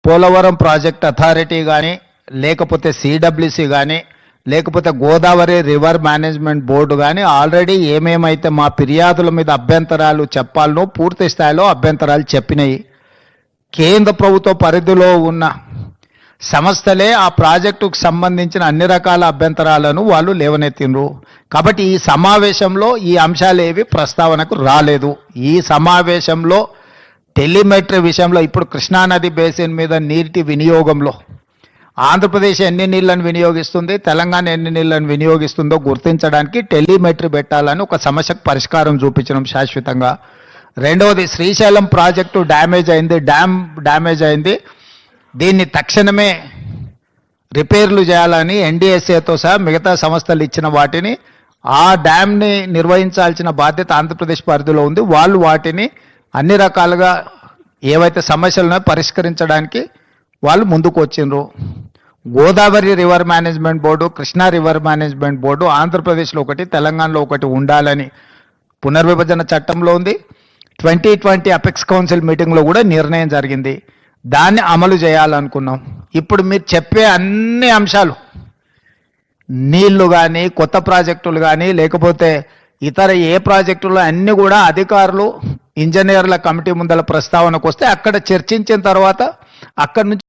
Polavaram project authority కానీ లేకపోతే CWC కానీ లేకపోతే గోదావరి రివర్ మేనేజ్మెంట్ బోర్డు కానీ ఆల్రెడీ ఏమేమైతే మా ఫిర్యాదుల మీద అభ్యంతరాలు చెప్పాలనో పూర్తి స్థాయిలో అభ్యంతరాలు చెప్పినాయి. కేంద్ర ప్రభుత్వ పరిధిలో ఉన్న సంస్థలే ఆ ప్రాజెక్టుకు సంబంధించిన అన్ని రకాల అభ్యంతరాలను వాళ్ళు లేవనెత్తిండ్రు. కాబట్టి ఈ సమావేశంలో ఈ అంశాలు ఏవి ప్రస్తావనకు రాలేదు. ఈ సమావేశంలో టెలిమెట్రీ విషయంలో ఇప్పుడు కృష్ణానది బేసిన్ మీద నీటి వినియోగంలో ఆంధ్రప్రదేశ్ ఎన్ని నీళ్లను వినియోగిస్తుంది, తెలంగాణ ఎన్ని నీళ్లను వినియోగిస్తుందో గుర్తించడానికి టెలిమెట్రీ పెట్టాలని ఒక సమస్యకు పరిష్కారం చూపించడం శాశ్వతంగా. రెండవది, శ్రీశైలం ప్రాజెక్టు డ్యామ్ డ్యామేజ్ అయింది, దీన్ని తక్షణమే రిపేర్లు చేయాలని ఎన్డీఎస్ఏతో సహా మిగతా సంస్థలు ఇచ్చిన వాటిని ఆ డ్యామ్ని నిర్వహించాల్సిన బాధ్యత ఆంధ్రప్రదేశ్ పరిధిలో ఉంది. వాళ్ళు వాటిని అన్ని రకాలుగా ఏవైతే సమస్యలను పరిష్కరించడానికి వాళ్ళు ముందుకు వచ్చిండ్రు. Godavari river management board, Krishna river management board ఆంధ్రప్రదేశ్లో ఒకటి, తెలంగాణలో ఒకటి ఉండాలని పునర్విభజన చట్టంలో ఉంది. 2020 అపెక్స్ కౌన్సిల్ మీటింగ్లో కూడా నిర్ణయం జరిగింది. దాన్ని అమలు చేయాలనుకున్నాం. ఇప్పుడు మీరు చెప్పే అన్ని అంశాలు, నీళ్లు కానీ కొత్త ప్రాజెక్టులు కానీ లేకపోతే ఇతర ఏ ప్రాజెక్టులు అన్నీ కూడా అధికారులు ఇంజనీర్ల కమిటీ ముందల ప్రస్తావనకు వస్తే అక్కడ చర్చించిన తర్వాత అక్కడి నుంచి